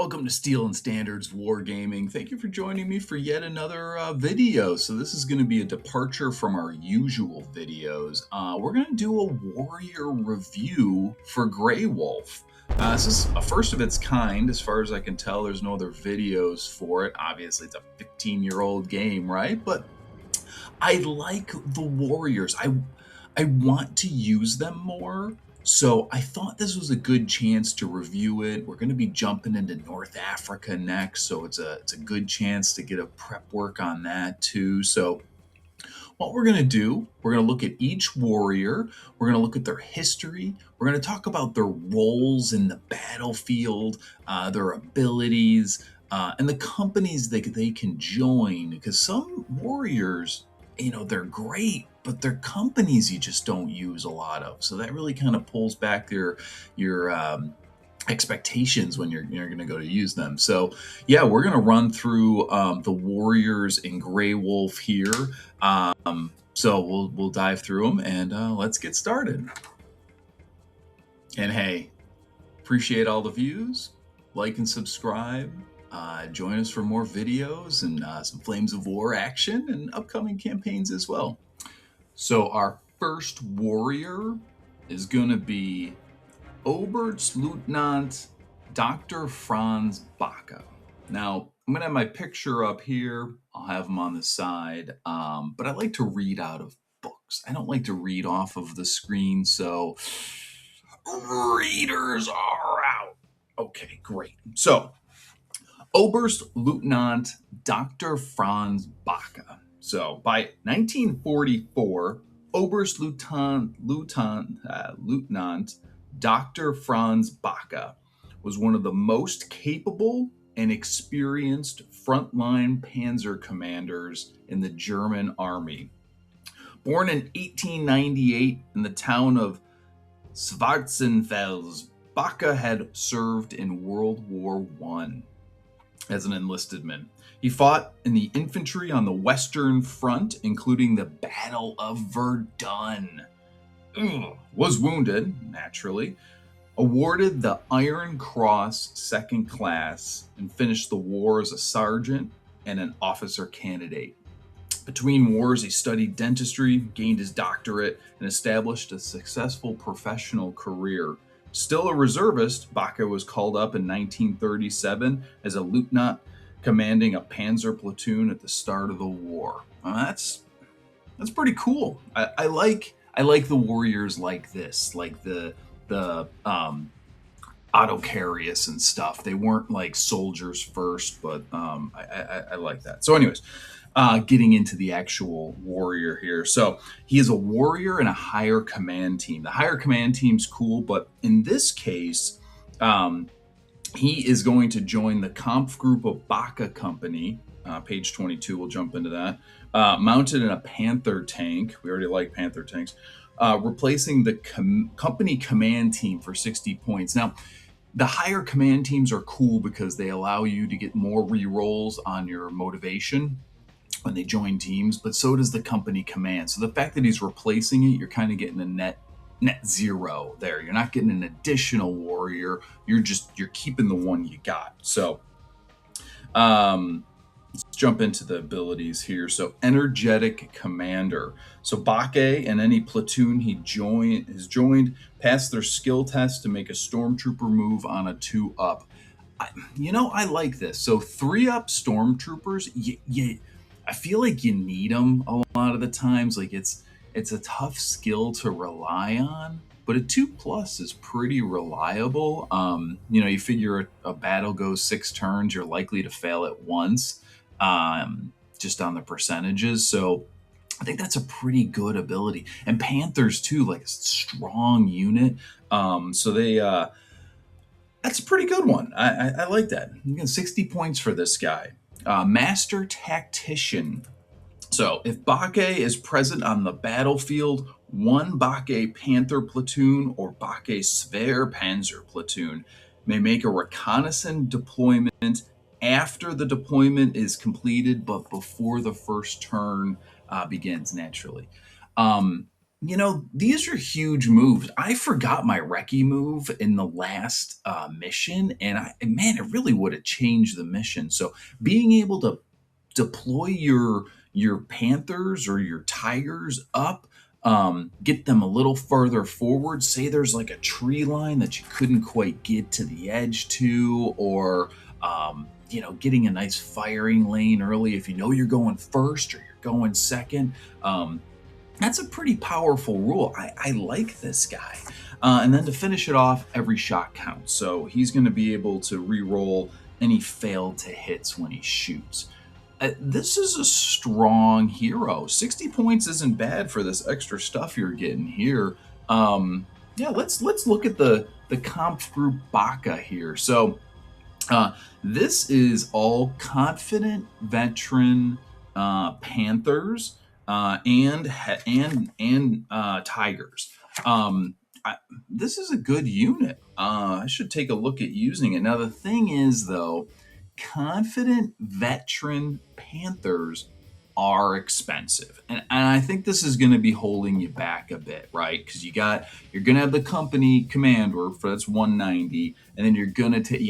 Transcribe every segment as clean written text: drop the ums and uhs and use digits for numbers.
Welcome to Steel Standards Wargaming. Thank you for joining me for yet another video. So this is going to be a departure from our usual videos. We're going to do a warrior review for Grey Wolf. This is a first of its kind, as far as I can tell. There's no other videos for it. Obviously, it's a 15-year-old game, right? But I like the warriors. I want to use them more. So I thought this was a good chance to review it. We're going to be jumping into North Africa next, so it's a good chance to get a prep work on that too. So what we're going to do, we're going to look at each warrior. We're going to look at their history. We're going to talk about their roles in the battlefield, their abilities, and the companies that they can join. Because some warriors, they're great, but they're companies you just don't use a lot of. So that really kind of pulls back your expectations when you're going to go to use them. So yeah, we're going to run through the warriors in Grey Wolf here. So we'll dive through them and let's get started. And hey, appreciate all the views. Like and subscribe. Join us for more videos and some Flames of War action and upcoming campaigns as well. So our first warrior is going to be Oberstleutnant Dr. Franz Bake. Now, I'm going to have my picture up here. I'll have him on the side, but I like to read out of books. I don't like to read off of the screen, so readers are out. Okay, great. So, Oberstleutnant Dr. Franz Bake. So by 1944, Lieutenant Dr. Franz Bake was one of the most capable and experienced frontline panzer commanders in the German army. Born in 1898 in the town of Schwarzenfels, Bake had served in World War I. As an enlisted man. He fought in the infantry on the Western Front, including the Battle of Verdun. Was wounded, naturally, awarded the Iron Cross Second Class, and finished the war as a sergeant and an officer candidate. Between wars, he studied dentistry, gained his doctorate, and established a successful professional career. Still a reservist, Bake was called up in 1937 as a lieutenant commanding a panzer platoon at the start of the war. That's pretty cool. I like the warriors like this, like the autocarius and stuff. They weren't like soldiers first, but I like that. So anyways, getting into the actual warrior here. So he is a warrior in a higher command team. The higher command team's cool, but in this case, he is going to join the Kampfgruppe of Bake Company. Page 22, we'll jump into that. Mounted in a Panther tank. We already like Panther tanks. Replacing the company command team for 60 points. Now, the higher command teams are cool because they allow you to get more re-rolls on your motivation when they join teams, but so does the company command. So the fact that he's replacing it, you're kind of getting a net zero there. You're not getting an additional warrior. You're keeping the one you got. So let's jump into the abilities here. So energetic commander. So Bake and any platoon he has joined pass their skill test to make a stormtrooper move on a 2-up. I like this. So 3-up stormtroopers, I feel like you need them a lot of the times. Like it's a tough skill to rely on, but a 2+ is pretty reliable. You figure a battle goes 6 turns, you're likely to fail it once, just on the percentages. So I think that's a pretty good ability. And Panthers too, like a strong unit. So they that's a pretty good one. I like that. You get 60 points for this guy. Master Tactician. So if Bake is present on the battlefield, one Bake Panther platoon or Bake Sver Panzer platoon may make a reconnaissance deployment after the deployment is completed, but before the first turn begins, naturally. These are huge moves. I forgot my recce move in the last mission, and man, it really would have changed the mission. So being able to deploy your Panthers or your Tigers up, get them a little further forward. Say there's like a tree line that you couldn't quite get to the edge to, or getting a nice firing lane early if you know you're going first or you're going second. That's a pretty powerful rule. I like this guy. And then to finish it off, every shot counts. So he's going to be able to re-roll any failed to hits when he shoots. This is a strong hero. 60 points isn't bad for this extra stuff you're getting here. Yeah, let's look at the comp group Baka here. So this is all confident veteran Panthers and Tigers. This is a good unit. I should take a look at using it. Now the thing is, though, confident veteran Panthers are expensive, and I think this is going to be holding you back a bit, right? Because you're going to have the company commander for that's 190, and then you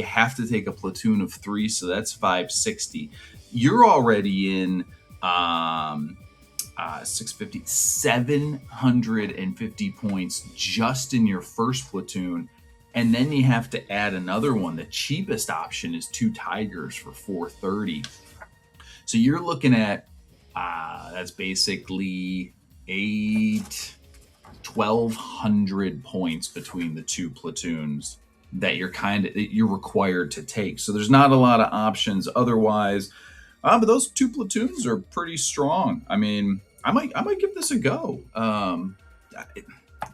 have to take a platoon of 3, so that's 560. You're already in 650, 750 points just in your first platoon. And then you have to add another one. The cheapest option is 2 Tigers for 430. So you're looking at, that's basically 1,200 points between the 2 platoons that you're required to take. So there's not a lot of options otherwise. But those 2 platoons are pretty strong. I mean, I might give this a go.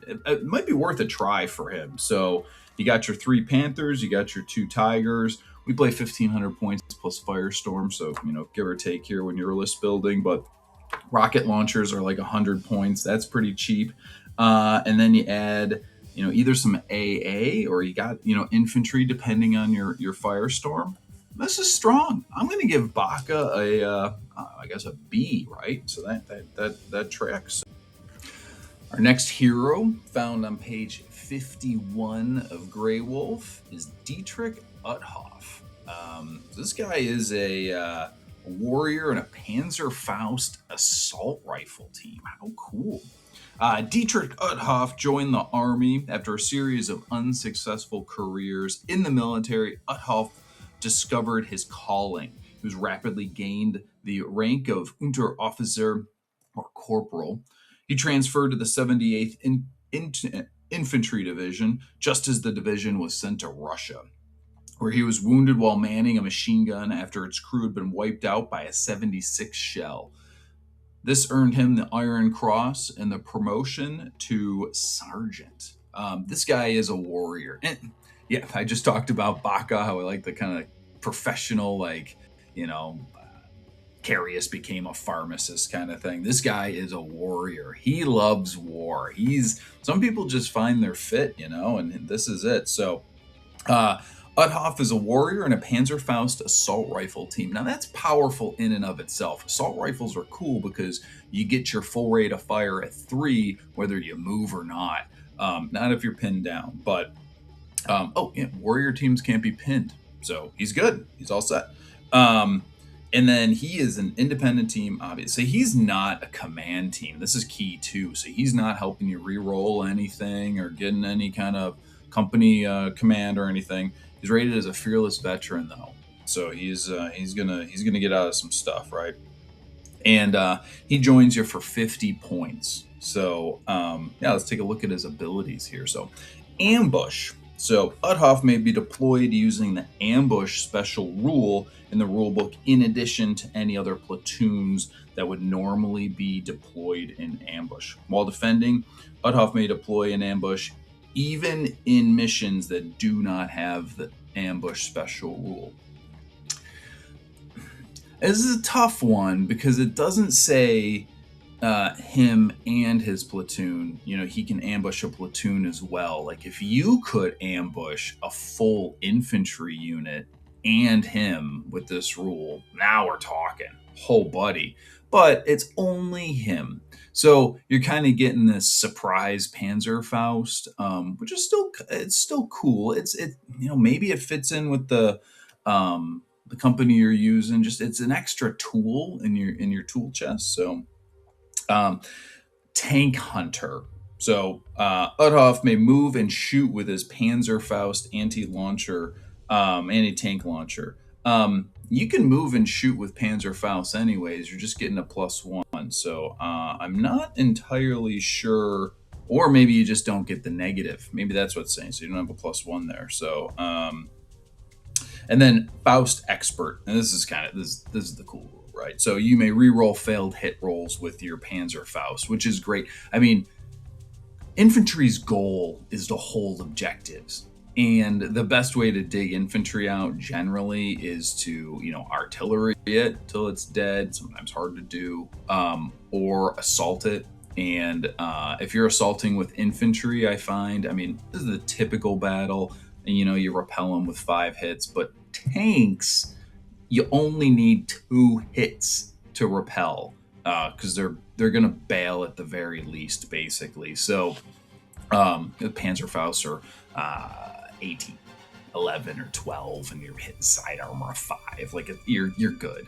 It might be worth a try for him. So you got your 3 Panthers, you got your 2 Tigers. We play 1,500 points plus Firestorm, so give or take here when you're list building. But rocket launchers are like 100 points. That's pretty cheap. And then you add either some AA or you got infantry depending on your Firestorm. This is strong. I'm going to give Baka I guess a B, right? So that tracks. Our next hero, found on page 51 of Grey Wolf, is Dietrich Uthoff. This guy is a warrior in a Panzerfaust assault rifle team. How cool. Dietrich Uthoff joined the army after a series of unsuccessful careers in the military. Uthoff discovered his calling. He was rapidly gained the rank of Unteroffizier or corporal. He transferred to the 78th Infantry Division just as the division was sent to Russia, where he was wounded while manning a machine gun after its crew had been wiped out by a 76 shell. This earned him the Iron Cross and the promotion to sergeant. This guy is a warrior. And yeah, I just talked about Baka, how I like the kind of professional, Carius became a pharmacist kind of thing. This guy is a warrior. He loves war. Some people just find their fit, and this is it. So Uthoff is a warrior in a Panzerfaust assault rifle team. Now that's powerful in and of itself. Assault rifles are cool because you get your full rate of fire at 3, whether you move or not. Not if you're pinned down, but warrior teams can't be pinned. So he's good. He's all set. And then he is an independent team, obviously. He's not a command team. This is key, too. So he's not helping you re-roll anything or getting any kind of company command or anything. He's rated as a fearless veteran, though. So he's gonna get out of some stuff, right? And he joins you for 50 points. So let's take a look at his abilities here. So ambush. So Uthoff may be deployed using the ambush special rule in the rulebook in addition to any other platoons that would normally be deployed in ambush. While defending, Uthoff may deploy an ambush even in missions that do not have the ambush special rule. This is a tough one because it doesn't say him and his platoon, he can ambush a platoon as well. Like if you could ambush a full infantry unit and him with this rule, now we're talking. Oh, buddy. but it's only him. So you're kind of getting this surprise Panzerfaust, which is still cool. Maybe it fits in with the company you're using. Just it's an extra tool in your tool chest. So um, tank hunter. So Uthoff may move and shoot with his Panzerfaust anti-tank launcher. You can move and shoot with Panzerfaust anyways. You're just getting a +1. So I'm not entirely sure, or maybe you just don't get the negative. Maybe that's what's saying. So you don't have a +1 there. So and then Faust Expert, and this is the cool rule, right? So you may reroll failed hit rolls with your Panzerfaust, which is great. I mean, infantry's goal is to hold objectives, and the best way to dig infantry out generally is to artillery it till it's dead. Sometimes hard to do, or assault it. And if you're assaulting with infantry, I mean, this is the typical battle. And you repel them with 5 hits, but tanks, you only need 2 hits to repel, because they're gonna bail at the very least, basically. So the Panzerfaust are 18, 11, or 12, and you're hitting side armor of 5. Like you're good.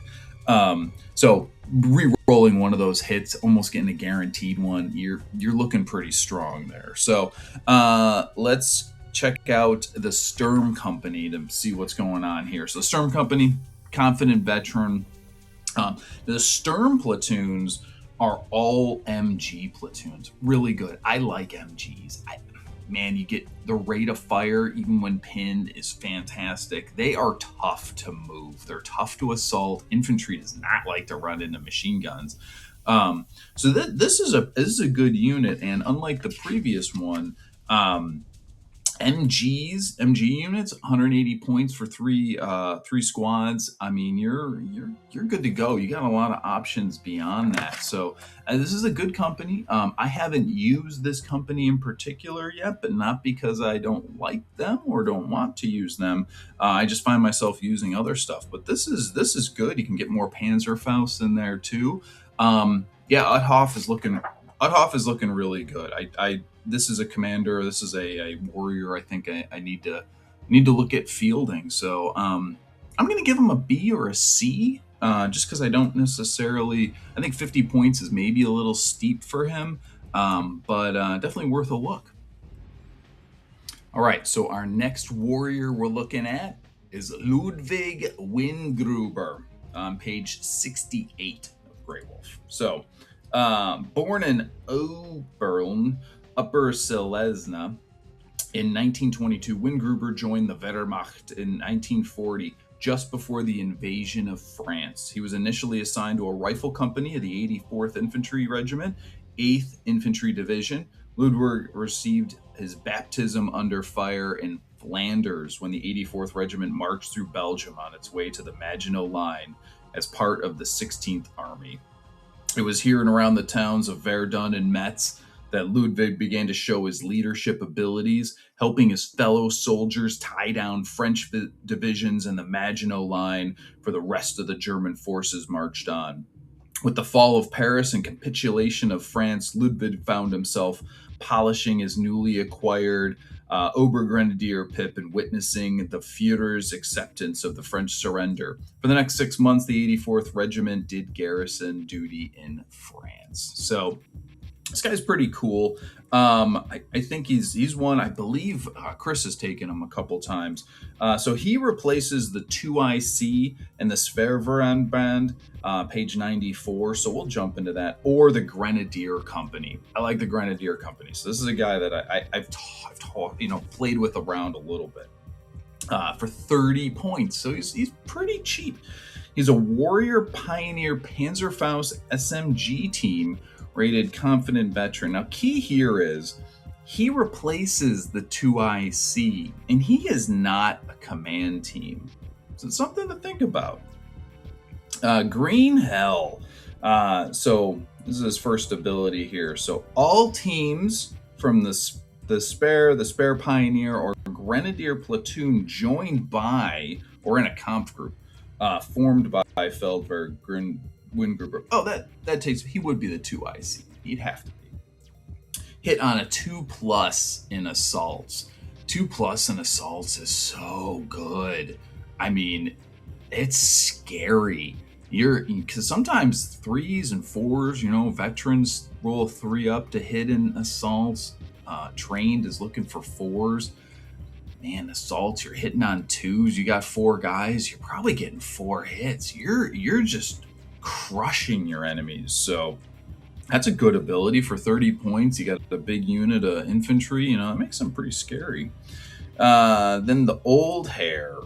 So re-rolling one of those hits, almost getting a guaranteed one, you're looking pretty strong there. So let's check out the Sturm Company to see what's going on here. So Sturm Company, confident veteran. The Sturm platoons are all MG platoons. Really good. I like MGs. You get the rate of fire, even when pinned, is fantastic. They are tough to move. They're tough to assault. Infantry does not like to run into machine guns. So this is a good unit, and unlike the previous one, MG units, 180 points for three squads. I mean, you're good to go. You got a lot of options beyond that. So this is a good company. I haven't used this company in particular yet, but not because I don't like them or don't want to use them. I just find myself using other stuff. But this is good. You can get more Panzerfaust in there too. Uthoff is looking really good. This is a commander. This is a warrior. I think I need to look at fielding. So I'm going to give him a B or a C, just because I don't necessarily. I think 50 points is maybe a little steep for him, but definitely worth a look. All right. So our next warrior we're looking at is Ludwig Windgruber on page 68 of Grey Wolf. So born in Oberln, Upper Silesia, in 1922, Windgruber joined the Wehrmacht in 1940, just before the invasion of France. He was initially assigned to a rifle company of the 84th Infantry Regiment, 8th Infantry Division. Ludwig received his baptism under fire in Flanders when the 84th Regiment marched through Belgium on its way to the Maginot Line as part of the 16th Army. It was here and around the towns of Verdun and Metz that Ludwig began to show his leadership abilities, helping his fellow soldiers tie down French divisions in the Maginot Line for the rest of the German forces marched on. With the fall of Paris and capitulation of France, Ludwig found himself polishing his newly acquired Obergrenadier pip and witnessing the Führer's acceptance of the French surrender. For the next 6 months, the 84th Regiment did garrison duty in France. So this guy's pretty cool. I think he's one. I believe Chris has taken him a couple times. So he replaces the 2IC and the Sververan page 94. So we'll jump into that. Or the Grenadier Company. I like the Grenadier Company. So this is a guy that I've played with around a little bit for 30 points. So he's pretty cheap. He's a Warrior Pioneer Panzerfaust SMG team, rated confident veteran. Now, key here is he replaces the 2IC, and he is not a command team. So it's something to think about. Green Hell. So this is his first ability here. So all teams from the Spare Pioneer, or Grenadier platoon joined by, or in a comp group, formed by Feldberg Windgruber. Oh, that takes. He would be the 2 IC. He'd have to be. Hit on a 2+ in assaults. 2+ in assaults is so good. I mean, it's scary. Because sometimes 3s and 4s, veterans roll 3 up to hit in assaults. Trained is looking for 4s. Man, assaults, you're hitting on 2s. You got 4 guys. You're probably getting 4 hits. You're just crushing your enemies. So that's a good ability for 30 points. You got a big unit of infantry. It makes them pretty scary. Then the old hair.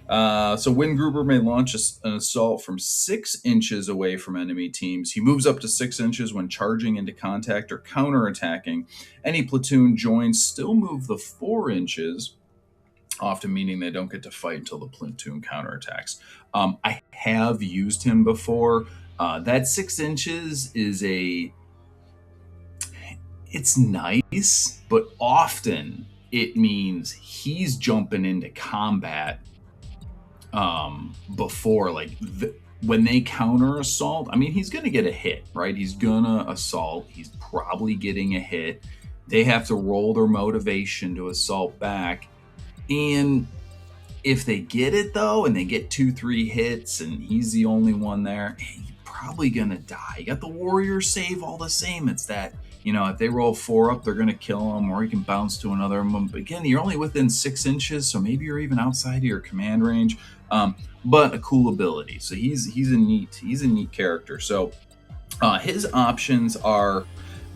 So Windgruber may launch an assault from 6 inches away from enemy teams. He moves up to 6 inches when charging into contact or counterattacking. Any platoon joins still move the 4 inches, often meaning they don't get to fight until the platoon counterattacks. I have used him before. That 6 inches it's nice, but often it means he's jumping into combat before, when they counter assault. I mean, he's going to get a hit, right? He's going to assault. He's probably getting a hit. They have to roll their motivation to assault back. And if they get it, though, and they get 2-3 hits and he's the only one there, he's probably going to die. You got the warrior save all the same. It's that, if they roll 4 up, they're going to kill him, or he can bounce to another one. But again, you're only within 6 inches, so maybe you're even outside of your command range. But a cool ability. So he's a neat character. So his options are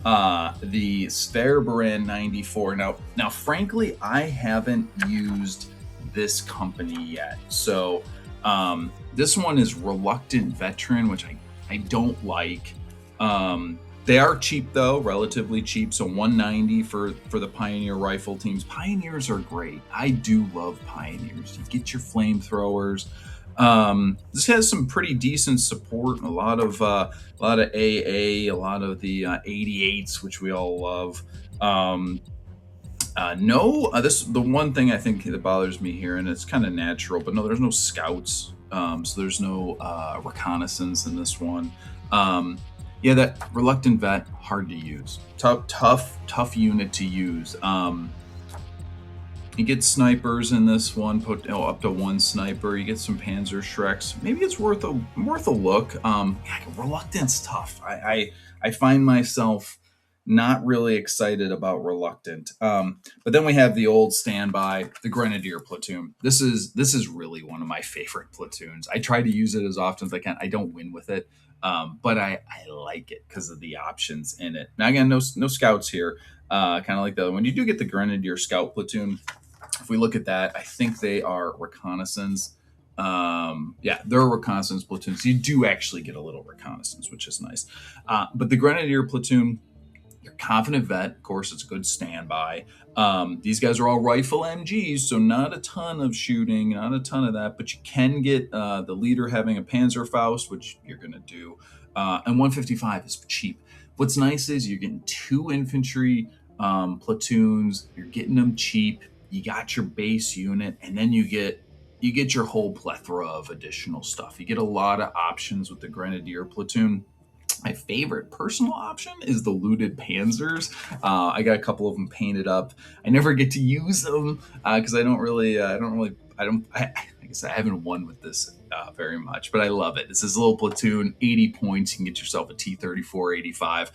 the Sverbaran 94. Now, frankly, I haven't used this company yet. So this one is Reluctant Veteran, which I don't like. They are cheap, though, relatively cheap. So $190 for the Pioneer rifle teams. Pioneers are great. I do love Pioneers. You get your flamethrowers. This has some pretty decent support. A lot of AA, a lot of the 88s, which we all love. The one thing I think that bothers me here, and it's kind of natural, but no, there's no scouts. So there's no reconnaissance in this one. Yeah, that Reluctant Vet, hard to use. Tough unit to use. You get snipers in this one, up to 1 sniper. You get some Panzer Shreks. Maybe it's worth a look. Reluctant's tough. I find myself not really excited about Reluctant. But then we have the old standby, the Grenadier platoon. This is really one of my favorite platoons. I try to use it as often as I can. I don't win with it. But I like it because of the options in it. Now, again, no scouts here. Kind of like the other one. You do get the Grenadier Scout platoon. If we look at that, I think they are reconnaissance. They're a reconnaissance platoon. So you do actually get a little reconnaissance, which is nice. But the Grenadier platoon, you're confident vet. Of course, it's a good standby. These guys are all rifle MGs, so not a ton of shooting, not a ton of that, but you can get the leader having a Panzerfaust, which you're going to do. And 155 is cheap. What's nice is you're getting 2 infantry platoons. You're getting them cheap. You got your base unit, and then you get your whole plethora of additional stuff. You get a lot of options with the Grenadier platoon. My favorite personal option is the looted Panzers. I got a couple of them painted up. I never get to use them because I guess I haven't won with this very much, but I love it. It's this little platoon, 80 points. You can get yourself a T-34 85.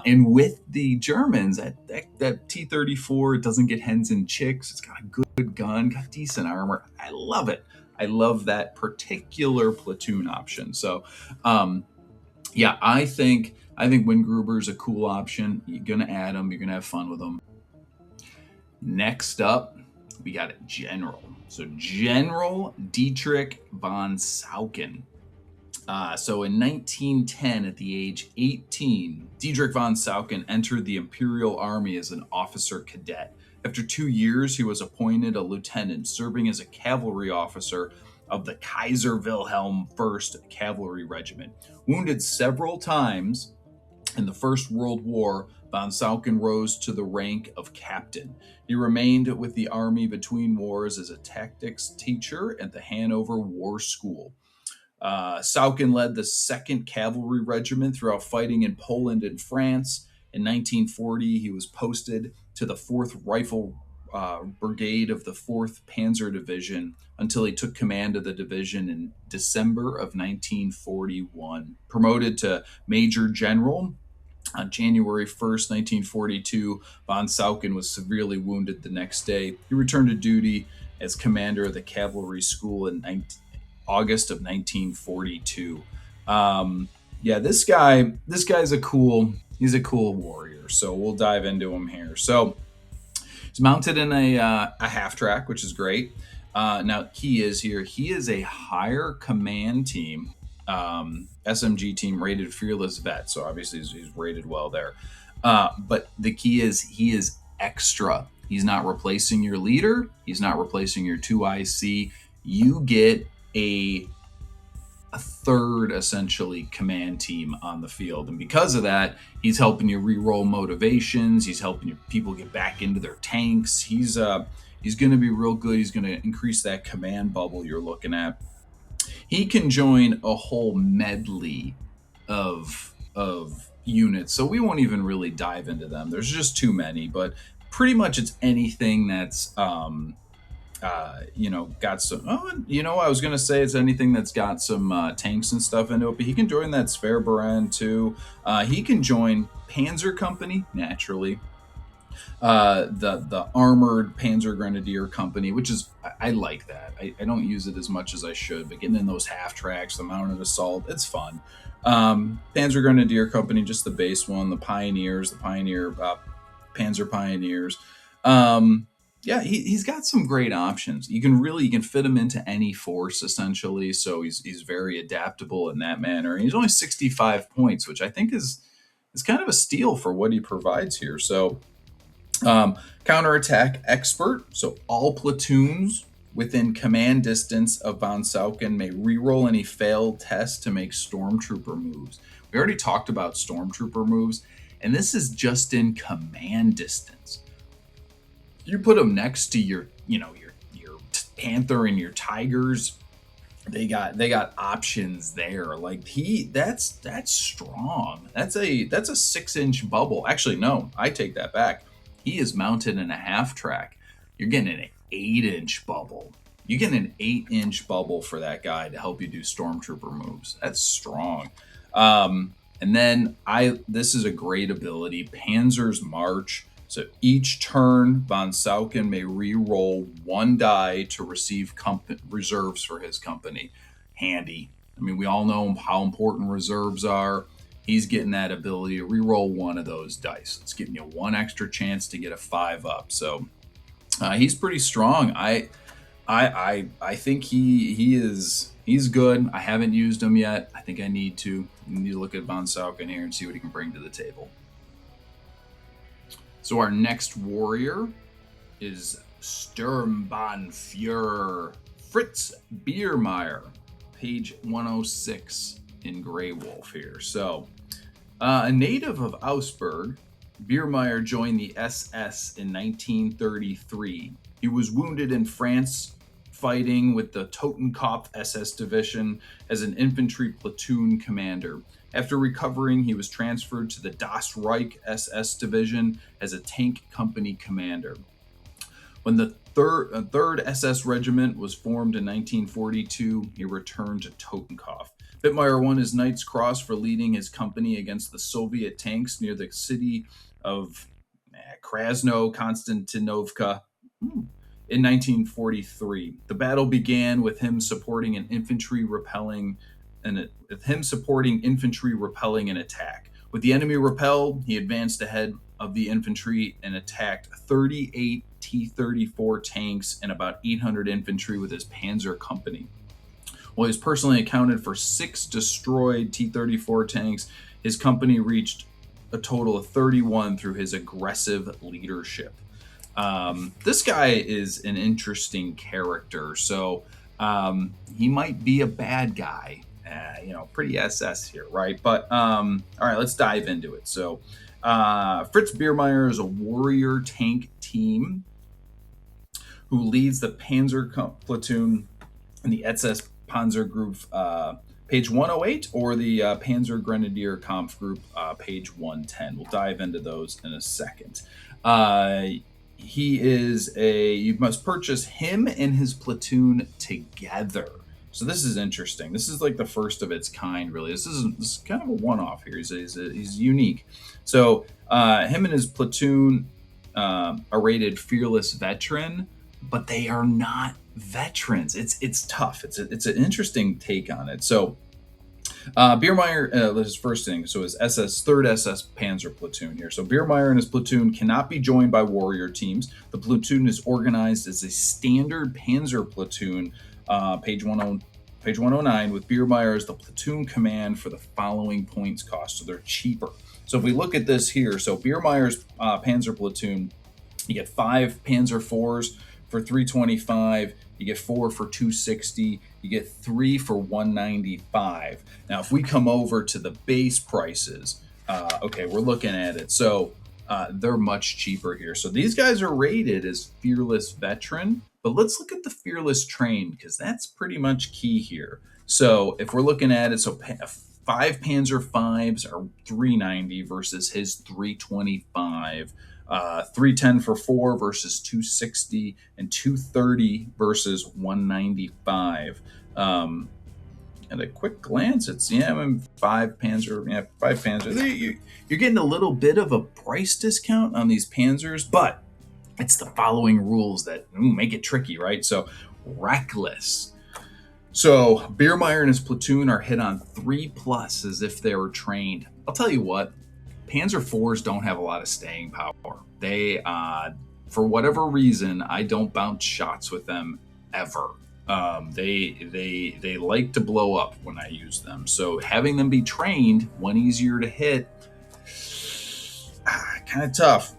And with the Germans, that T-34, it doesn't get hens and chicks. It's got a good gun, got decent armor. I love it. I love that particular platoon option. So, I think Windgruber is a cool option. You're going to add them. You're going to have fun with them. Next up, we got a general. So General Dietrich Von Saucken. So in 1910, at the age 18, Dietrich Von Saucken entered the Imperial Army as an officer cadet. After 2 years, he was appointed a lieutenant, serving as a cavalry officer of the Kaiser Wilhelm I Cavalry Regiment. Wounded several times in the First World War, Von Saucken rose to the rank of captain. He remained with the army between wars as a tactics teacher at the Hanover War School. Saucken led the 2nd Cavalry Regiment throughout fighting in Poland and France. In 1940, he was posted to the 4th Rifle Brigade of the 4th Panzer Division until he took command of the division in December of 1941. Promoted to Major General on January 1st, 1942, von Saucken was severely wounded the next day. He returned to duty as commander of the cavalry school in August of 1942. Yeah, this guy's he's a cool warrior. So we'll dive into him here. So he's mounted in a half track, which is great. Now he is a higher command team, SMG team rated Fearless Vet. So obviously he's rated well there. But the key is he is extra. He's not replacing your leader. He's not replacing your 2IC. You get a third, essentially, command team on the field. And because of that, he's helping you re-roll motivations. He's helping your people get back into their tanks. He's going to be real good. He's going to increase that command bubble you're looking at. He can join a whole medley of units, so we won't even really dive into them. There's just too many, but pretty much it's anything that's got some. I was gonna say it's anything that's got some tanks and stuff into it, but he can join that Sverbaran too. He can join Panzer Company naturally. The armored Panzer Grenadier Company, which is I like that. I don't use it as much as I should, but getting in those half tracks, the mounted assault, it's fun. Panzer Grenadier Company, just the base one. The Pioneers, Panzer Pioneers. Yeah, he's got some great options. You can fit him into any force essentially, so he's very adaptable in that manner. And he's only 65 points, which I think is kind of a steal for what he provides here. So counterattack expert. So all platoons within command distance of von Saucken may reroll any failed test to make stormtrooper moves. We already talked about stormtrooper moves, and this is just in command distance. You put them next to your Panther and your Tigers. They got options there. Like that's strong. That's a 6-inch bubble. Actually, no, I take that back. He is mounted in a half track. You're getting an 8-inch bubble. You get an 8-inch bubble for that guy to help you do stormtrooper moves. That's strong. And then this is a great ability, Panzer's March. So each turn, von Saucken may re-roll 1 die to receive reserves for his company. Handy. I mean, we all know how important reserves are. He's getting that ability to re-roll 1 of those dice. It's giving you 1 extra chance to get a 5 up. So he's pretty strong. I think he's good. I haven't used him yet. I think I need to. Look at von Saucken here and see what he can bring to the table. So our next warrior is Sturmbannführer Fritz Biermeyer, page 106 in Grey Wolf here. So a native of Augsburg, Biermeyer joined the SS in 1933. He was wounded in France fighting with the Totenkopf SS Division as an infantry platoon commander. After recovering, he was transferred to the Das Reich SS Division as a tank company commander. When the third SS Regiment was formed in 1942, he returned to Totenkopf. Biermeyer won his Knight's Cross for leading his company against the Soviet tanks near the city of Krasno-Konstantinovka in 1943. The battle began with him supporting infantry repelling an attack. With the enemy repelled, he advanced ahead of the infantry and attacked 38 T-34 tanks and about 800 infantry with his Panzer Company. While he's personally accounted for 6 destroyed T-34 tanks, his company reached a total of 31 through his aggressive leadership. This guy is an interesting character, so he might be a bad guy. Pretty SS here, right? But all right, let's dive into it. So Fritz Biermeyer is a warrior tank team who leads the Panzer platoon in the SS Panzergruppe page 108, or the Panzer Grenadier Kampfgruppe, page 110. We'll dive into those in a second. He is you must purchase him and his platoon together. So this is interesting. This is like the first of its kind, really. This is kind of a one-off here. He's unique. So him and his platoon are rated Fearless Veteran, but they are not veterans. It's tough. It's an interesting take on it. So Biermeyer, his first thing, so his third SS Panzer platoon here. So Biermeyer and his platoon cannot be joined by warrior teams. The platoon is organized as a standard Panzer platoon, page 109, with Biermeyer as the platoon command for the following points cost. So they're cheaper. So if we look at this here, so Biermeyer's Panzer platoon, you get 5 Panzer IVs for 325. You get 4 for 260. You get 3 for 195. Now, if we come over to the base prices, okay, we're looking at it. So they're much cheaper here. So these guys are rated as Fearless Veteran, but let's look at the Fearless Trained, because that's pretty much key here. So if we're looking at it, so 5 Panzer Vs are 390 versus his 325. 310 for 4 versus 260, and 230 versus 195. At a quick glance, it's 5 Panzer. 5 Panzer. You're getting a little bit of a price discount on these Panzers, but it's the following rules that make it tricky, right? So reckless. So Biermeyer and his platoon are hit on 3+ as if they were trained. I'll tell you what. Panzer IVs don't have a lot of staying power. They, for whatever reason, I don't bounce shots with them ever. They like to blow up when I use them. So having them be trained, one easier to hit, kind of tough.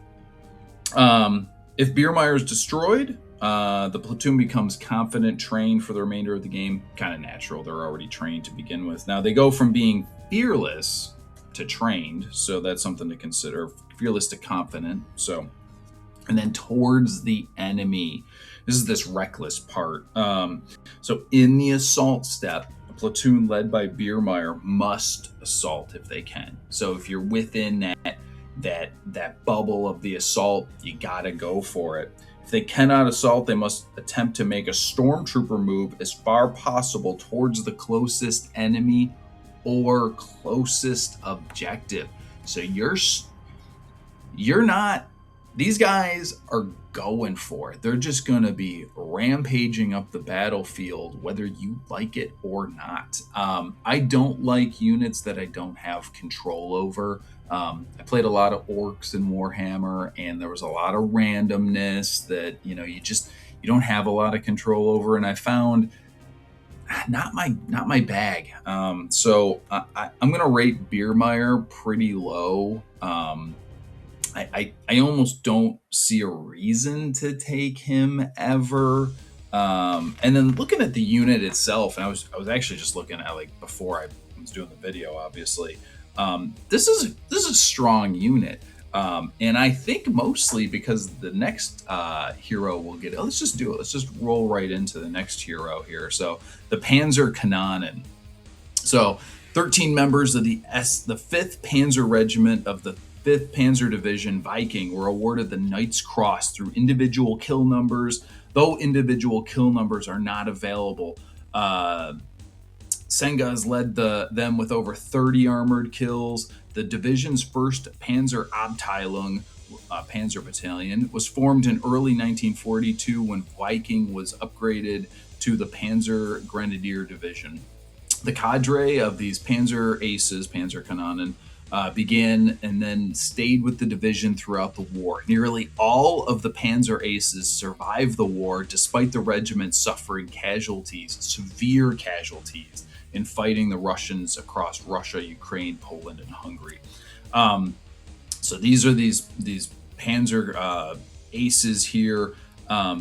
If Biermeyer is destroyed, the platoon becomes confident trained for the remainder of the game. Kind of natural. They're already trained to begin with. Now they go from being fearless to trained, so that's something to consider. Fearless to confident. So, and then towards the enemy, this is this reckless part. So in the assault step, a platoon led by Biermeyer must assault if they can. So if you're within that bubble of the assault, you gotta go for it. If they cannot assault, they must attempt to make a stormtrooper move as far possible towards the closest enemy or closest objective. So you're not, these guys are going for it. They're just going to be rampaging up the battlefield, whether you like it or not. I don't like units that I don't have control over. I played a lot of orcs in Warhammer, and there was a lot of randomness that, you don't have a lot of control over. And I found not my bag. So I'm going to rate Biermeyer pretty low. I almost don't see a reason to take him ever. And then looking at the unit itself, and I was actually just looking at before I was doing the video, obviously. This is a strong unit. And I think mostly because the next hero we'll get, let's just do it. Let's just roll right into the next hero here. So the Panzer Kanonen. So 13 members of the 5th Panzer Regiment of the 5th Panzer Division Viking were awarded the Knight's Cross through individual kill numbers, though individual kill numbers are not available. Sengas led them with over 30 armored kills. The division's first Panzer Abteilung, Panzer Battalion, was formed in early 1942 when Viking was upgraded to the Panzer Grenadier Division. The cadre of these Panzer Aces, Panzer Kanonen, began and then stayed with the division throughout the war. Nearly all of the Panzer Aces survived the war despite the regiment suffering severe casualties, in fighting the Russians across Russia, Ukraine, Poland, and Hungary. So these are these Panzer Aces here.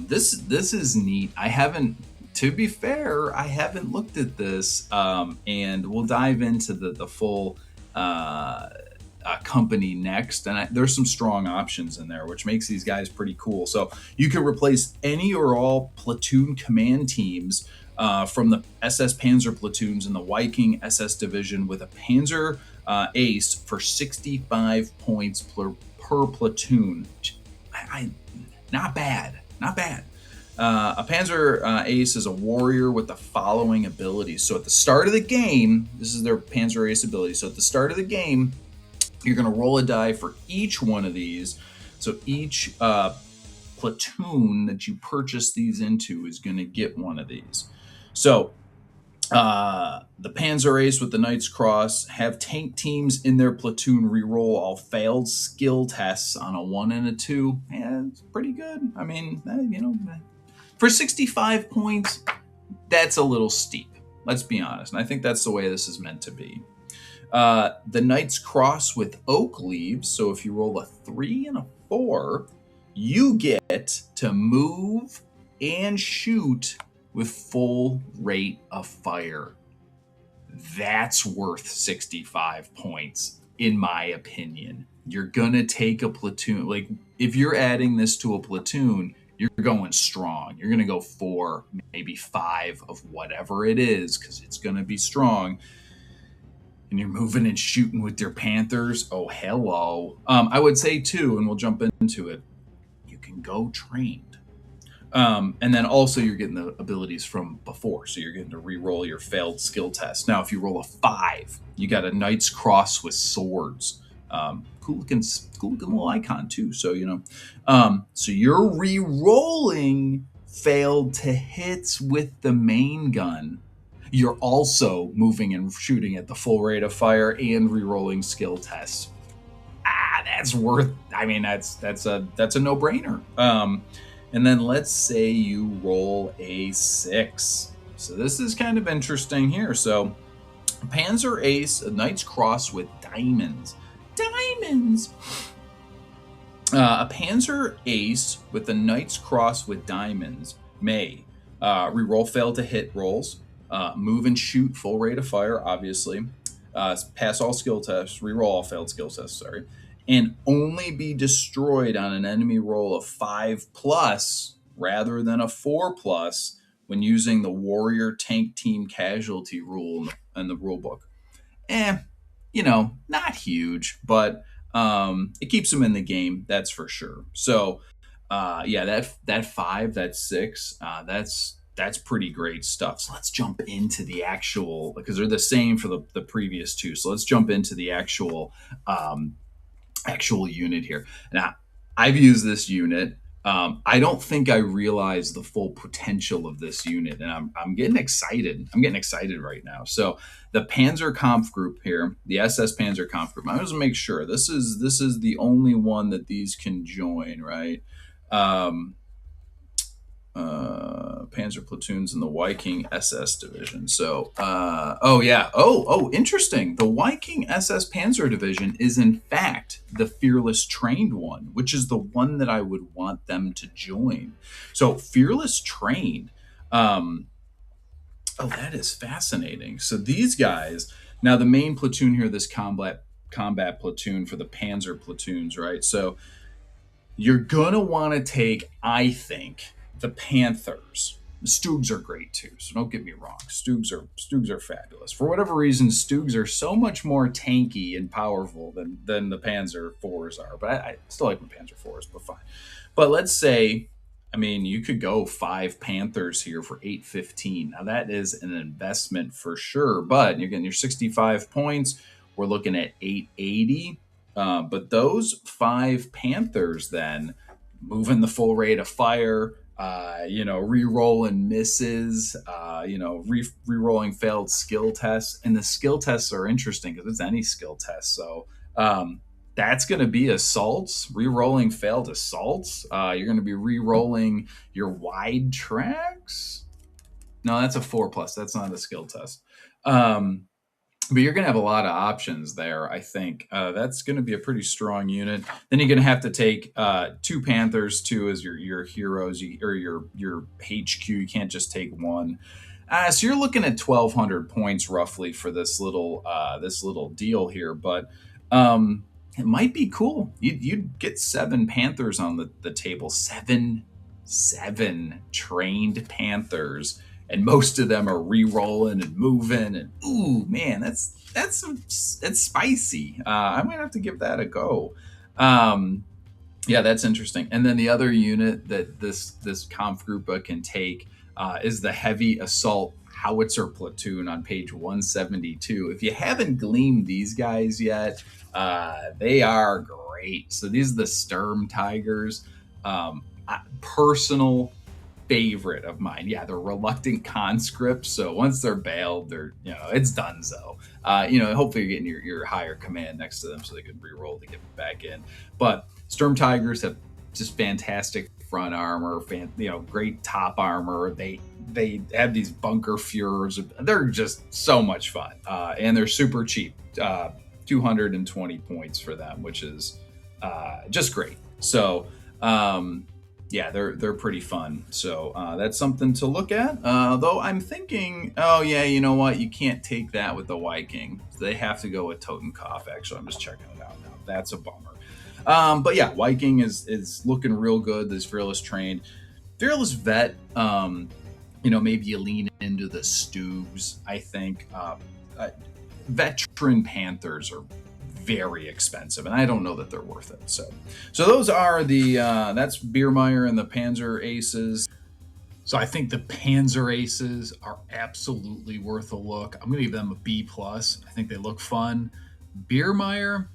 This is neat. To be fair, I haven't looked at this, and we'll dive into the full company next. And there's some strong options in there, which makes these guys pretty cool. So you can replace any or all platoon command teams from the SS Panzer platoons in the Viking SS division with a Panzer ace for 65 points per platoon. Not bad. A Panzer Ace is a warrior with the following abilities. So at the start of the game, this is their Panzer Ace ability. So at the start of the game, you're going to roll a die for each one of these. So each platoon that you purchase these into is going to get one of these. So the Panzer Ace with the Knight's Cross have tank teams in their platoon reroll all failed skill tests on a 1 and a 2. Yeah, it's pretty good. I mean, for 65 points, that's a little steep. Let's be honest. And I think that's the way this is meant to be. The Knight's Cross with Oak Leaves. So if you roll a 3 and a 4, you get to move and shoot with full rate of fire. That's worth 65 points, in my opinion. You're going to take a platoon. Like, if you're adding this to a platoon, you're going strong. You're going to go 4, maybe 5 of whatever it is, because it's going to be strong. And you're moving and shooting with your Panthers. Oh, hello. I would say, too, and we'll jump into it, you can go trained. And then also you're getting the abilities from before. So you're getting to re-roll your failed skill test. Now, if you roll a 5, you got a Knight's Cross with swords. Cool looking little icon too. So, so you're re-rolling failed to hits with the main gun. You're also moving and shooting at the full rate of fire and re-rolling skill tests. That's worth, that's a no-brainer. And then let's say you roll a 6. So this is kind of interesting here. So Panzer Ace, a Knight's Cross with diamonds. A Panzer Ace with a Knight's Cross with diamonds may reroll fail to hit rolls, move and shoot full rate of fire, obviously, pass all skill tests, reroll all failed skill tests, and only be destroyed on an enemy roll of 5+ rather than a 4+ when using the warrior tank team casualty rule in the rule book. Not huge, but it keeps them in the game, that's for sure. So that 5, that 6, that's pretty great stuff. So let's jump into the actual, because they're the same for the previous two. So let's jump into the actual unit here. Now, I've used this unit. I don't think I realize the full potential of this unit, and I'm getting excited. I'm getting excited right now. So the Panzer Kampf Group here, the SS Panzer Kampf Group. I want to make sure this is the only one that these can join, right? Panzer platoons in the Viking SS division. So, interesting. The Viking SS Panzer division is in fact the Fearless Trained one, which is the one that I would want them to join. So, Fearless Trained. That is fascinating. So these guys, now the main platoon here, this combat platoon for the Panzer platoons, right? So you're gonna want to take, I think, the Panthers. The Stugs are great too, so don't get me wrong. Stugs are fabulous. For whatever reason, Stugs are so much more tanky and powerful than the Panzer IVs are. But I still like my Panzer IVs, but fine. But let's say, you could go 5 Panthers here for 815. Now that is an investment for sure, but you're getting your 65 points. We're looking at 880. But those 5 Panthers then moving the full rate of fire, re-rolling misses, re-rolling failed skill tests. And the skill tests are interesting because it's any skill test. So that's going to be assaults, re-rolling failed assaults. You're going to be re-rolling your wide tracks. No, that's a 4+. That's not a skill test. But you're going to have a lot of options there, I think. That's going to be a pretty strong unit. Then you're going to have to take 2 Panthers, too, as your heroes, or your HQ. You can't just take 1. So you're looking at 1,200 points, roughly, for this little deal here. But it might be cool. You'd get 7 Panthers on the table. 7 trained Panthers. and most of them are re-rolling and moving, and ooh man, that's spicy. I might have to give that a go. Yeah, that's interesting. And then the other unit that this Kampfgruppe can take is the Heavy Assault Howitzer Platoon on page 172. If you haven't gleamed these guys yet, they are great. So these are the Sturm Tigers. Personal favorite of mine. Yeah, they're reluctant conscripts. So once they're bailed, they're, it's donezo. Hopefully you're getting your higher command next to them so they can re-roll to get back in. But Sturm Tigers have just fantastic front armor, great top armor. They have these bunker Führers. They're just so much fun, and they're super cheap. 220 points for them, which is just great. So yeah, they're pretty fun. So that's something to look at. Though I'm thinking, oh yeah, you know what? You can't take that with the Viking. They have to go with Totenkopf. Actually, I'm just checking it out now. That's a bummer. But yeah, Viking is looking real good. This Fearless trained. Fearless vet, maybe you lean into the Stoogs, I think. Veteran Panthers are very expensive, and I don't know that they're worth it. So those are that's Biermeyer and the Panzer Aces. So I think the Panzer Aces are absolutely worth a look. I'm going to give them a B+. I think they look fun. Biermeyer,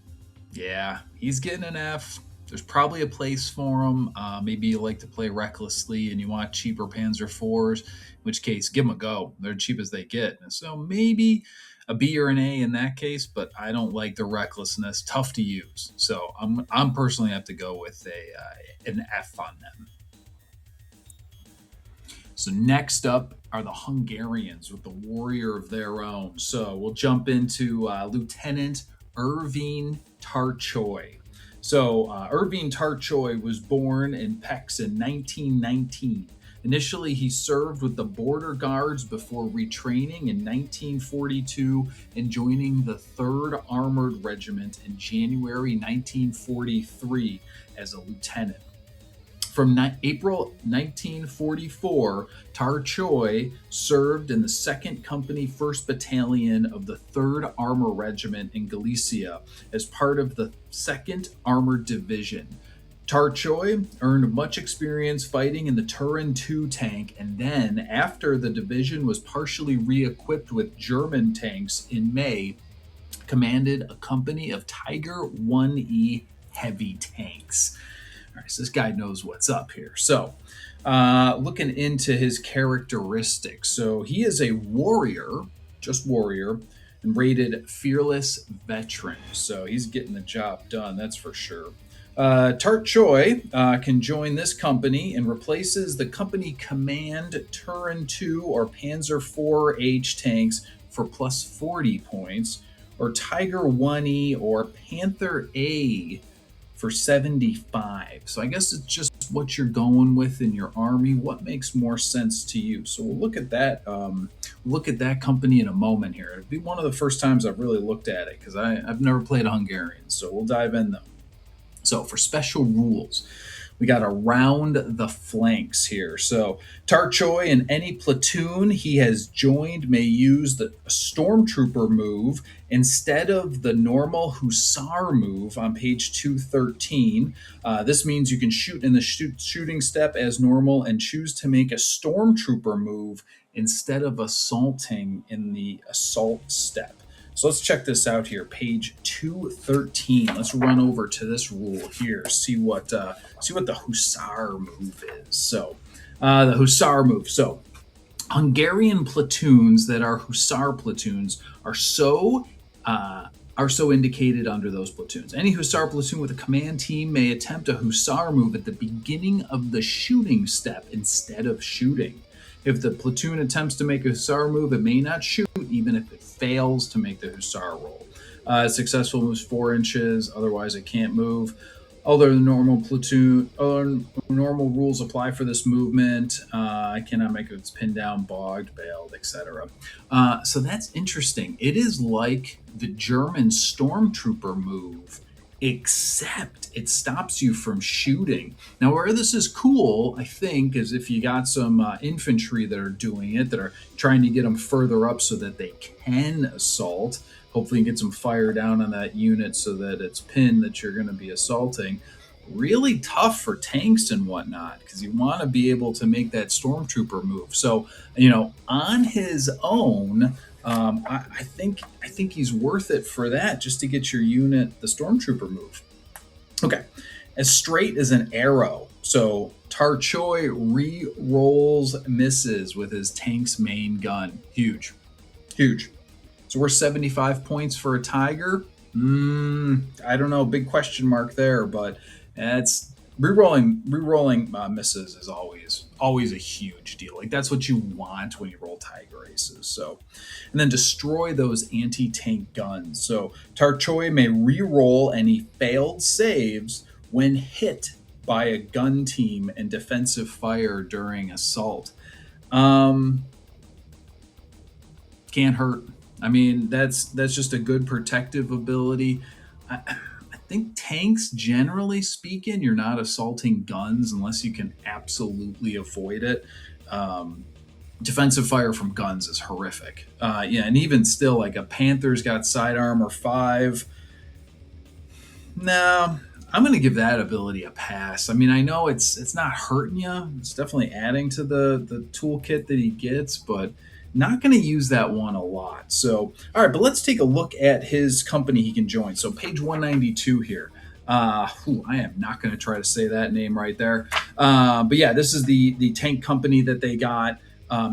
yeah, he's getting an F. There's probably a place for him. Maybe you like to play recklessly and you want cheaper Panzer IVs, in which case, give them a go. They're cheap as they get. So maybe a B or an A in that case, but I don't like the recklessness. Tough to use. So I'm personally have to go with an F on them. So next up are the Hungarians with the warrior of their own. So we'll jump into Lieutenant Ervin Tarczay. So Ervin Tarczay was born in Pécs in 1919. Initially, he served with the Border Guards before retraining in 1942 and joining the 3rd Armored Regiment in January 1943 as a lieutenant. From April 1944, Tarczay served in the 2nd Company 1st Battalion of the 3rd Armor Regiment in Galicia as part of the 2nd Armored Division. Tarczay earned much experience fighting in the Turin II tank, and then, after the division was partially re-equipped with German tanks in May, commanded a company of Tiger 1E heavy tanks. All right, so this guy knows what's up here. So, looking into his characteristics. So, he is a warrior, just warrior, and rated fearless veteran. So, he's getting the job done, that's for sure. Tarczay can join this company and replaces the company command Turin II or Panzer IV-H tanks for plus 40 points, or Tiger 1E or Panther A for 75. So I guess it's just what you're going with in your army. What makes more sense to you? So we'll look at that. Look at that company in a moment here. It'll be one of the first times I've really looked at it because I've never played a Hungarian. So we'll dive in though. So for special rules, we got around the flanks here. So Tarczay in any platoon he has joined may use the Stormtrooper move instead of the normal Hussar move on page 213. This means you can shoot in the shooting step as normal and choose to make a Stormtrooper move instead of assaulting in the assault step. So let's check this out here, page 213. Let's run over to this rule here, see what the Hussar move is. So the Hussar move. So Hungarian platoons that are Hussar platoons are so indicated under those platoons. Any Hussar platoon with a command team may attempt a Hussar move at the beginning of the shooting step instead of shooting. If the platoon attempts to make a Hussar move, it may not shoot, even if it fails to make the Hussar roll. Successful moves 4 inches, otherwise it can't move. Other normal rules apply for this movement. I cannot make it pinned down, bogged, bailed, etc. So that's interesting. It is like the German Stormtrooper move except it stops you from shooting. Now, where this is cool, I think, is if you got some infantry that are doing it, that are trying to get them further up so that they can assault. Hopefully, you get some fire down on that unit so that it's pinned that you're going to be assaulting. Really tough for tanks and whatnot because you want to be able to make that stormtrooper move. So, on his own, I think he's worth it for that, just to get your unit the stormtrooper move. Okay, as straight as an arrow. So Tarczay re-rolls misses with his tank's main gun. Huge, huge. So we're 75 points for a Tiger. I don't know, big question mark there, but it's re-rolling misses is always a huge deal. Like that's what you want when you roll Tiger aces. So, and then destroy those anti-tank guns. So Tarczay may re-roll any failed saves when hit by a gun team and defensive fire during assault. Can't hurt. I mean, that's just a good protective ability. I think tanks, generally speaking, you're not assaulting guns unless you can absolutely avoid it. Defensive fire from guns is horrific. And even still, like a Panther's got side armor 5. No, I'm going to give that ability a pass. I mean, I know it's not hurting you. It's definitely adding to the toolkit that he gets, but not going to use that one a lot. So, all right, but let's take a look at his company he can join. So, page 192 here. I am not going to try to say that name right there. But yeah, this is the tank company that they got.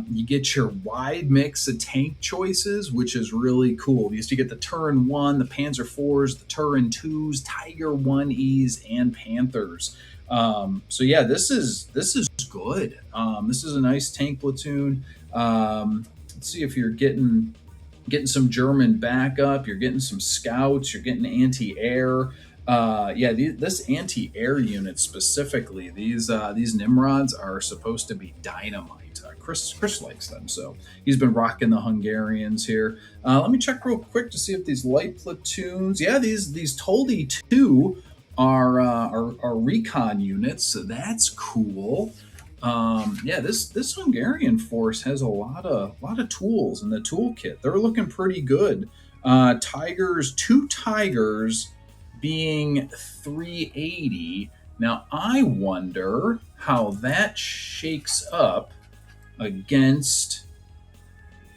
You get your wide mix of tank choices, which is really cool. You used to get the Turin 1, the Panzer 4s, the Turin 2s, Tiger 1Es, and Panthers. So yeah, this is good. This is a nice tank platoon. Let's see if you're getting some German backup. You're getting some scouts. You're getting anti-air. This anti-air unit specifically, these Nimrods are supposed to be dynamite. Chris likes them, so he's been rocking the Hungarians here. Let me check real quick to see if these light platoons. Yeah, these Toldi 2 are recon units, so that's cool. This Hungarian force has a lot of tools in the toolkit. They're looking pretty good. Two Tigers being 380. Now I wonder how that shakes up against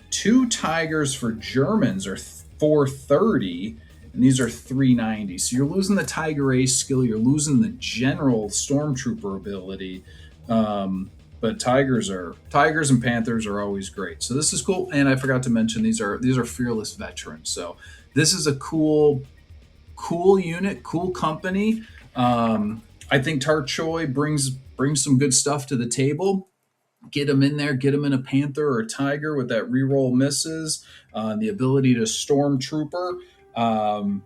2 Tigers for Germans are 430, and these are 390. So you're losing the Tiger Ace skill, you're losing the general Stormtrooper ability. But Tigers and Panthers are always great. So this is cool. And I forgot to mention these are fearless veterans. So this is a cool unit, cool company. I think Tarczay brings some good stuff to the table. Get him in there, get him in a Panther or a Tiger with that reroll misses, the ability to Stormtrooper, and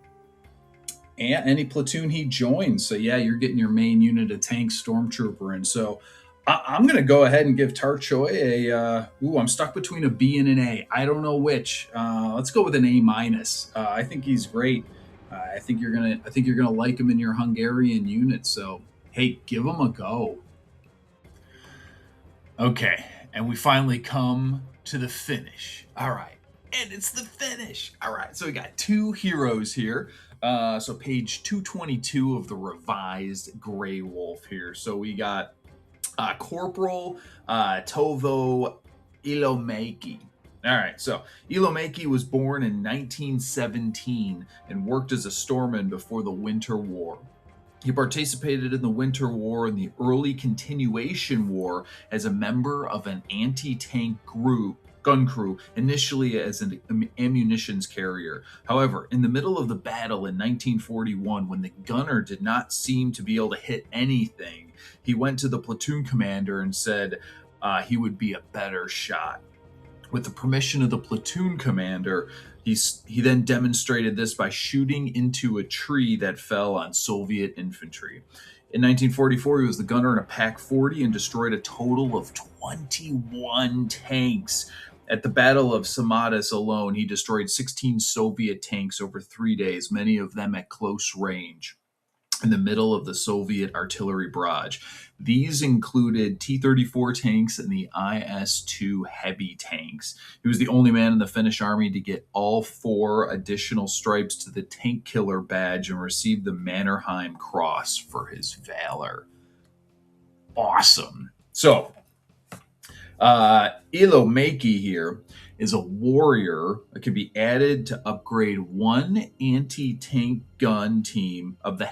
any platoon he joins. So yeah, you're getting your main unit of tank Stormtrooper. And so I'm going to go ahead and give Tarczay I'm stuck between a B and an A. I don't know which. Let's go with an A-. I think he's great. I think you're gonna like him in your Hungarian unit. So hey, give him a go. Okay, and we finally come to the finish. All right, and it's the finish. All right, so we got 2 heroes here. So page 222 of the revised Grey Wolf here. So we got Corporal Toivo Ilomaki. All right, so Ilomaki was born in 1917 and worked as a storeman before the Winter War. He participated in the Winter War and the early Continuation War as a member of an anti-tank gun crew, initially as an ammunitions carrier. However, in the middle of the battle in 1941, when the gunner did not seem to be able to hit anything, he went to the platoon commander and said he would be a better shot. With the permission of the platoon commander, he then demonstrated this by shooting into a tree that fell on Soviet infantry. In 1944, he was the gunner in a Pak 40 and destroyed a total of 21 tanks At the Battle of Samadas alone, he destroyed 16 Soviet tanks over 3 days, many of them at close range, in the middle of the Soviet artillery barrage. These included T-34 tanks and the IS-2 heavy tanks. He was the only man in the Finnish army to get all 4 additional stripes to the Tank Killer badge and received the Mannerheim Cross for his valor. Awesome. So, Ilomaki here is a warrior that can be added to upgrade 1 anti-tank gun team of the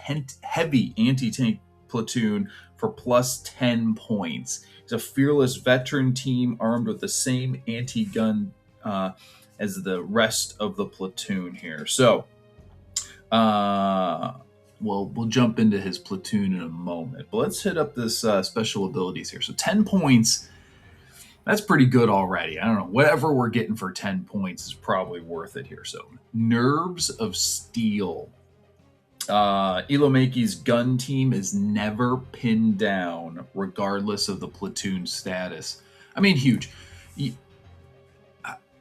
heavy anti-tank platoon for plus 10 points. He's a fearless veteran team armed with the same anti-gun as the rest of the platoon here. So, we'll jump into his platoon in a moment. But let's hit up this special abilities here. So 10 points. That's pretty good already. I don't know. Whatever we're getting for 10 points is probably worth it here. So, Nerves of Steel. Ilomaki's gun team is never pinned down, regardless of the platoon status. I mean, huge.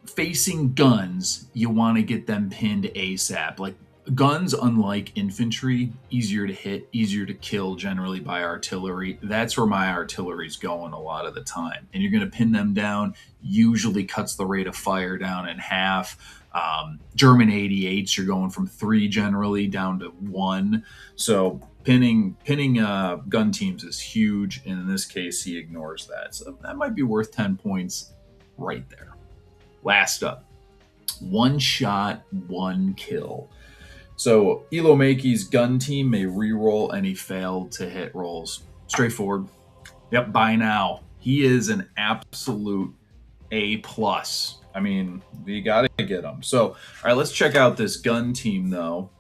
Facing guns, you want to get them pinned ASAP. Like, guns, unlike infantry, easier to hit, easier to kill generally by artillery. That's where my artillery's going a lot of the time. And you're going to pin them down, usually cuts the rate of fire down in half. German 88s, you're going from 3 generally down to 1. So pinning gun teams is huge. And in this case, he ignores that. So that might be worth 10 points right there. Last up, 1 shot, 1 kill. So Ilomaki's gun team may re-roll any failed to hit rolls. Straightforward. Yep, by now. He is an absolute A+. I mean, you got to get him. So, all right, let's check out this gun team, though.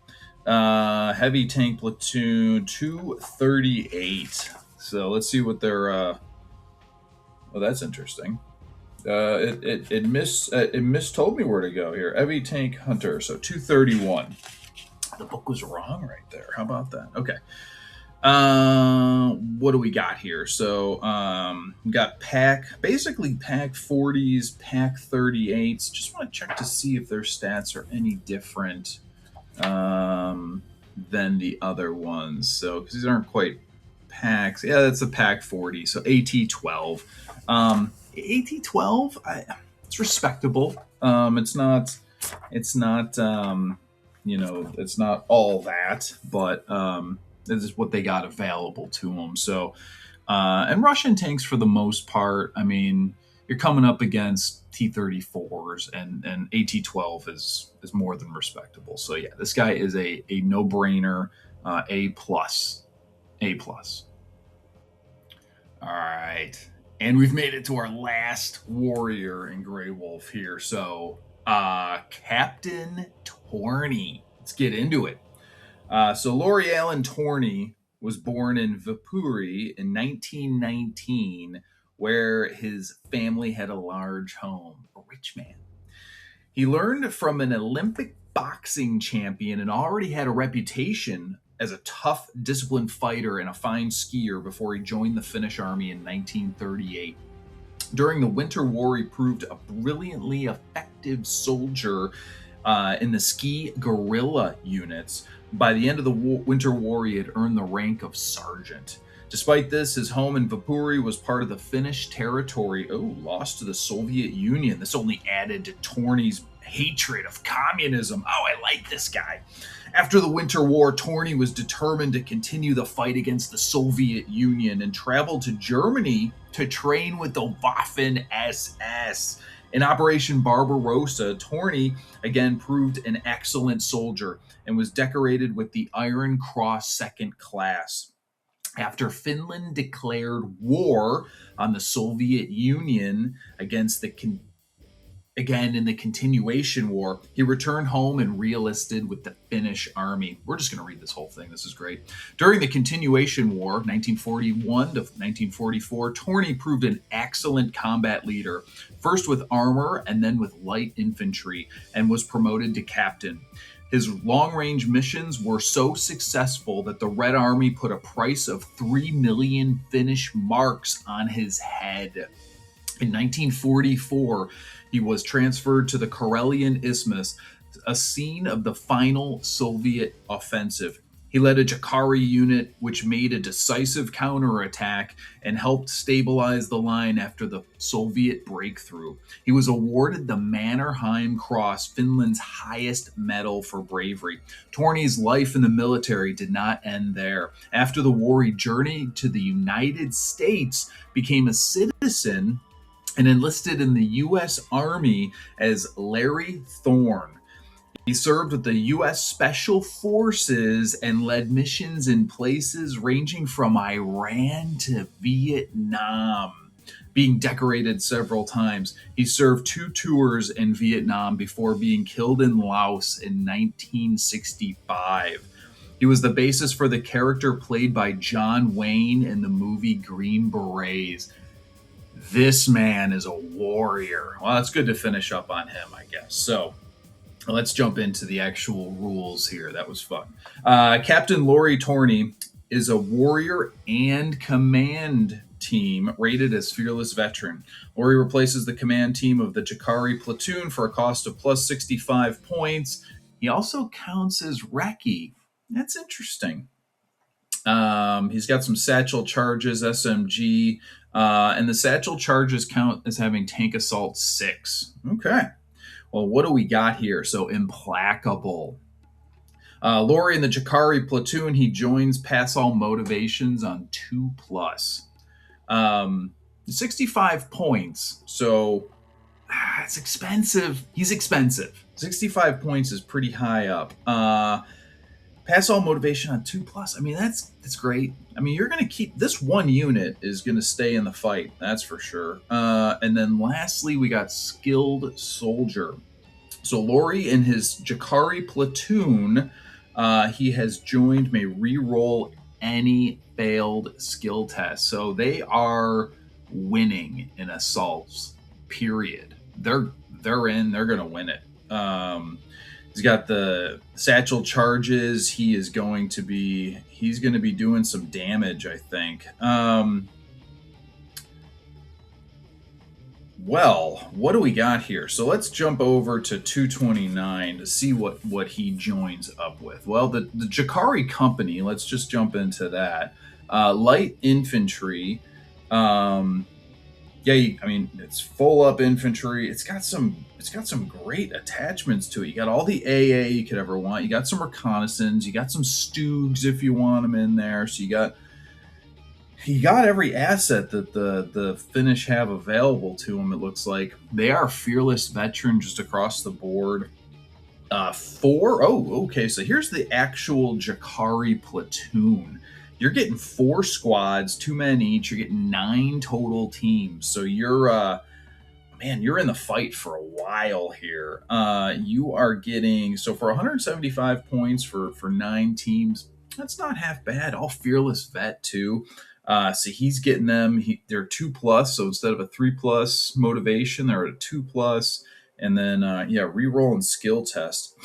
Heavy tank platoon, 238. So let's see what their... oh, that's interesting. It mistold me where to go here. Heavy tank hunter, so 231. The book was wrong right there. How about that? Okay. What do we got here? So we got basically pack 40s, pack 38s. Just want to check to see if their stats are any different than the other ones. So, because these aren't quite packs. Yeah, that's a pack 40. So AT12. AT12, it's respectable. It's not it's not all that, but this is what they got available to them. So, and Russian tanks for the most part, I mean, you're coming up against T-34s, and AT-12 is more than respectable. So yeah, this guy is a no-brainer, A+. A+. All right. And we've made it to our last warrior in Grey Wolf here. So, Captain Torni. Let's get into it. So Lauri Torni was born in Viipuri in 1919, where his family had a large home, a rich man. He learned from an Olympic boxing champion and already had a reputation as a tough, disciplined fighter and a fine skier before he joined the Finnish army in 1938. During the Winter War, he proved a brilliantly effective soldier in the ski guerrilla units. By the end of the Winter War, he had earned the rank of sergeant. Despite this, his home in Viipuri was part of the Finnish territory. Lost to the Soviet Union. This only added to Torni's hatred of communism. I like this guy. After the Winter War, Torni was determined to continue the fight against the Soviet Union and traveled to Germany to train with the Waffen-SS. In Operation Barbarossa, Torni again proved an excellent soldier and was decorated with the Iron Cross Second Class. After Finland declared war on the Soviet Union against again in the continuation war, he returned home and re-enlisted with the Finnish army. We're just going to read this whole thing. This is great. During the continuation war, 1941 to 1944, Torni proved an excellent combat leader, first with armor and then with light infantry, and was promoted to captain. His long-range missions were so successful that the Red Army put a price of 3 million Finnish marks on his head. In 1944, he was transferred to the Karelian Isthmus, a scene of the final Soviet offensive. He led a Jacauri unit which made a decisive counterattack and helped stabilize the line after the Soviet breakthrough. He was awarded the Mannerheim Cross, Finland's highest medal for bravery. Torni's life in the military did not end there. After the war, he journeyed to the United States, became a citizen, and enlisted in the U.S. Army as Lauri Torni. He served with the U.S. Special Forces and led missions in places ranging from Iran to Vietnam, being decorated several times. He served 2 tours in Vietnam before being killed in Laos in 1965. He was the basis for the character played by John Wayne in the movie Green Berets. This man is a warrior. Well, it's good to finish up on him, I guess. So let's jump into the actual rules here. That was fun. Captain Lauri Torni is a warrior and command team rated as fearless veteran. Lauri replaces the command team of the Jacauri platoon for a cost of plus 65 points. He also counts as recce. That's interesting. He's got some satchel charges, SMG, and the satchel charges count as having tank assault 6. Okay. Well, what do we got here? So implacable. Lauri in the Jacauri platoon, he joins pass all motivations on 2+. 65 points. So it's expensive. He's expensive. 65 points is pretty high up. Pass all motivation on 2+. I mean, that's great. I mean, you're going to keep this one unit is going to stay in the fight. That's for sure. And then lastly, we got skilled soldier. So Lauri in his Jacauri platoon, he has joined, may re-roll any failed skill test. So they are winning in assaults, period. They're in, they're going to win it. He's got the satchel charges. He's going to be doing some damage, I think. Well, what do we got here? So let's jump over to 229 to see what he joins up with. Well, the Jacauri company, let's just jump into that. Light infantry. It's full up infantry. It's got some great attachments to it. You got all the AA you could ever want. You got some reconnaissance. You got some Stugs if you want them in there. So you got every asset that the Finnish have available to them. It looks like they are fearless veteran just across the board. So here's the actual Jacauri platoon. You're getting 4 squads, 2 men each. You're getting 9 total teams. So you're in the fight for a while here. You are getting, so for 175 points for 9 teams, that's not half bad. All fearless vet too. So he's getting them. They're 2+. So instead of a 3+ motivation, they're at a 2+. And then reroll and skill test.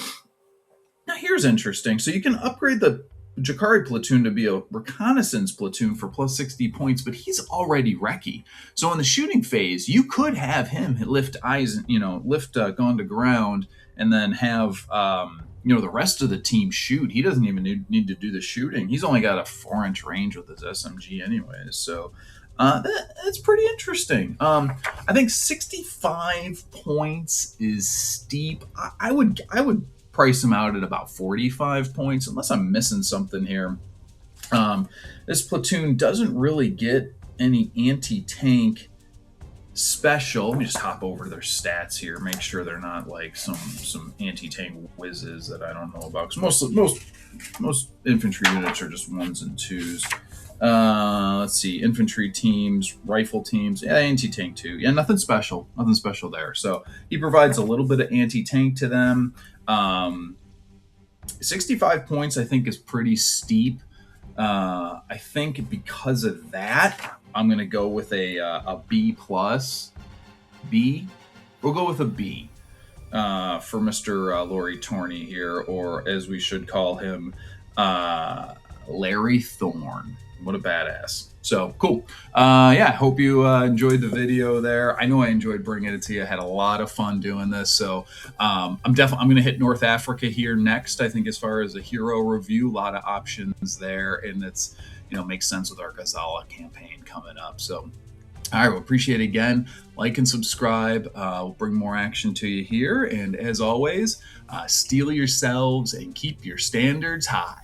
Now here's interesting. So you can upgrade the Jacauri platoon to be a reconnaissance platoon for plus 60 points, but he's already recce. So in the shooting phase, you could have him lift gone to ground, and then have the rest of the team shoot. He doesn't even need to do the shooting. He's only got a 4-inch range with his SMG anyways. So that's pretty interesting. I think 65 points is steep. I would price him out at about 45 points, unless I'm missing something here. This platoon doesn't really get any anti-tank special. Let me just hop over to their stats here, make sure they're not like some anti-tank whizzes that I don't know about. Because most infantry units are just 1s and 2s. Let's see, infantry teams, rifle teams, anti-tank too. Yeah, nothing special there. So he provides a little bit of anti-tank to them. 65 points, I think, is pretty steep. I think because of that, I'm going to go with a B+. B? We'll go with a B for Mr. Lauri Torni here, or as we should call him, Lauri Torni. What a badass. So cool. Yeah, hope you enjoyed the video there. I know I enjoyed bringing it to you. I had a lot of fun doing this. So I'm going to hit North Africa here next. I think as far as a hero review, a lot of options there, and it's, you know, makes sense with our Gazala campaign coming up. So all right, well, appreciate it again. Like and subscribe. We'll bring more action to you here. And as always, steel yourselves and keep your standards high.